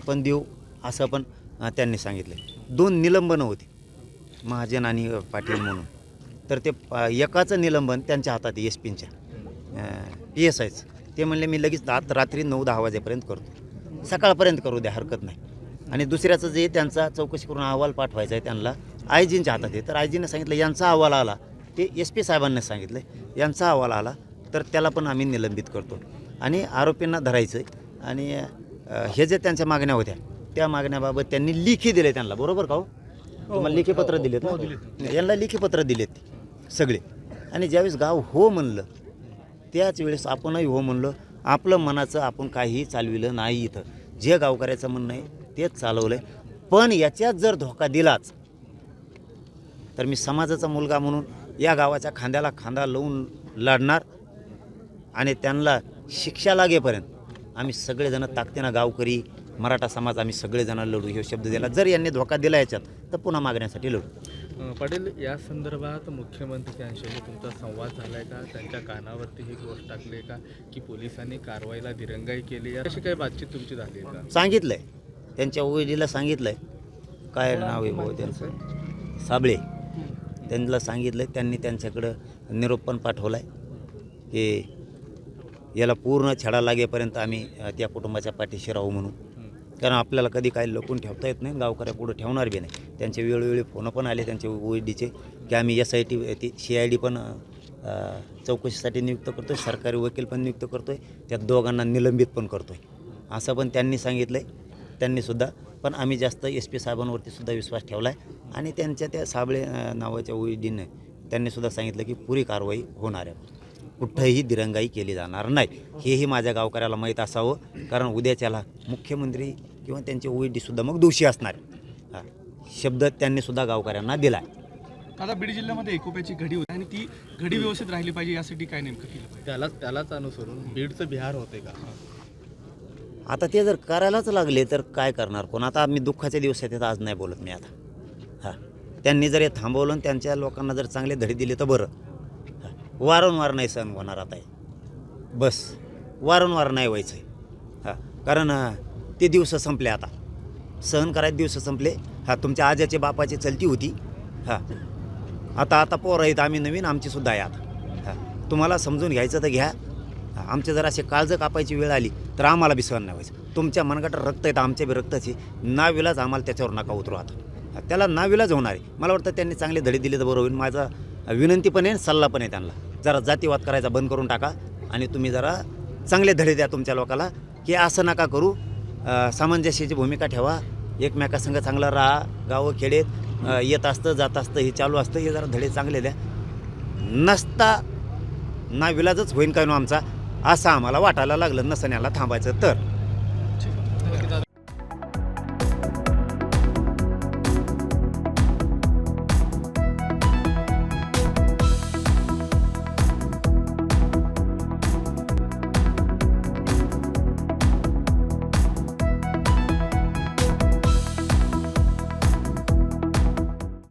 पण देऊ असं पण त्यांनी सांगितलं. 2 निलंबनं होती, महाजन आणि पाटील म्हणून. तर ते एकाचं निलंबन त्यांच्या हातात एस पींच्या PSIचं. ते म्हणले मी लगेच रात्री 9-10 वाजेपर्यंत करतो, सकाळपर्यंत करू द्या, हरकत नाही. आणि दुसऱ्याचं जे त्यांचा चौकशी करून अहवाल पाठवायचा आहे त्यांना IGच्या हातात आहे. तर IGनं सांगितलं यांचा अहवाल आला, ते SP साहेबांना सांगितलं यांचा अहवाल आला तर त्याला पण आम्ही निलंबित करतो आणि आरोपींना धरायचं आहे. आणि हे जे त्यांच्या मागण्या होत्या त्या मागण्याबाबत त्यांनी लेखी दिले त्यांना, बरोबर का हो? तुम्हाला लेखी पत्र दिलेत ना? यांना लेखी पत्र दिलेत सगळे. आणि ज्यावेळेस गाव हो म्हणलं त्याच वेळेस आपणही हो म्हणलं. आपलं मनाचं आपण काहीही चालविलं नाही. इथं जे गावकऱ्याचं म्हणणं आहे तेच चालवलं आहे. पण याच्यात जर धोका दिलाच तर मी समाजाचा मुलगा म्हणून या गावाच्या खांद्याला खांदा लावून लढणार आणि त्यांना शिक्षा लागेपर्यंत आम्ही सगळेजण ताकदीनं, गावकरी, मराठा समाज, आम्ही सगळेजण लढू हे शब्द दिला. जर यांनी धोका दिला याच्यात तर पुन्हा मागण्यासाठी लढू. पाटील, या संदर्भात मुख्यमंत्र्यांशी तुमचा संवाद झाला आहे का? त्यांच्या कानावरती ही गोष्ट टाकली आहे का की पोलिसांनी कारवाईला दिरंगाई केली? अशी काही बातचीत तुमची झाली आहे का? सांगितलं आहे त्यांच्या OEDला सांगितलं आहे. काय नाव आहे भाऊ त्यांचं? साबळे. त्यांना सांगितलं आहे. त्यांनी त्यांच्याकडं निरोप पण पाठवला आहे की याला पूर्ण छडा लागेपर्यंत आम्ही त्या कुटुंबाच्या पाठीशी राहू म्हणून. कारण आपल्याला कधी काही लपून ठेवता येत नाही, गावकऱ्या पुढं ठेवणार बी नाही. त्यांचे वेळोवेळी फोन पण आले त्यांचे OEDचे की आम्ही SIT ती CID पण चौकशीसाठी नियुक्त करतो आहे, सरकारी वकील पण नियुक्त करतो आहे, त्या दोघांना निलंबित पण करतो आहे असं पण त्यांनी सांगितलं आहे. त्यांनीसुद्धा पण आम्ही जास्त SP साहेबांवरती सुद्धा विश्वास ठेवला आहे. आणि त्यांच्या त्या साबळे नावाच्या OEDने त्यांनीसुद्धा सांगितलं की पुरी कारवाई होणार आहे, कुठंही दिरंगाई केली जाणार नाही. हेही माझ्या गावकऱ्याला माहीत असावं, कारण उद्याच्याला मुख्यमंत्री किंवा त्यांचे OEDसुद्धा मग दोषी असणार. शब्द त्यांनीसुद्धा गावकऱ्यांना दिला आहे. आता बीड जिल्ह्यामध्ये एकोप्याची घडी होती आणि ती घडी व्यवस्थित राहिली पाहिजे यासाठी काय नेमकं केलं पाहिजे? त्यालाच अनुसरून बीडचं बिहार होते का? आता ते जर करायलाच लागले तर काय करणार कोण? आता मी दुःखाच्या दिवसात येतात, आज नाही बोलत मी आता. त्यांनी जर हे थांबवलं आणि त्यांच्या लोकांना जर चांगले धडे दिले तर बरं. वारंवार नाही सहन होणार आता आहे, बस वारंवार नाही व्हायचं आहे. कारण ते दिवस संपले, आता सहन करायचे दिवस संपले. तुमच्या आजाचे बापाची चलती होती. आता पोरं आहेत, आम्ही नवीन, आमचीसुद्धा आहे आता. तुम्हाला समजून घ्यायचं तर घ्या. आमचे जर असे काळजं कापायची वेळ आली तर आम्हाला बी सहन नाही व्हायचं. तुमच्या मनगटात रक्त आहे तर आमच्या बी रक्ताची नाविलाज, आम्हाला त्याच्यावर नका उतरू. आता त्याला नाविलाज होणार आहे. मला वाटतं त्यांनी चांगले धडे दिले तर बरं होईल. माझा विनंती पण आहे, सल्ला पण आहे त्यांना, जरा जातीवाद करायचा बंद करून टाका आणि तुम्ही जरा चांगले धडे द्या तुमच्या लोकाला की असं नका करू. सामंजस्याची भूमिका ठेवा, एकमेकासंग चांगलं राहा. गावं खेडेत येत असतं जात असतं हे चालू असतं. हे जरा धडे चांगले द्या. नसता नाविलाजच होईन काय नो आमचा, असं आम्हाला वाटायला लागलं नसण्याला थांबायचं तर.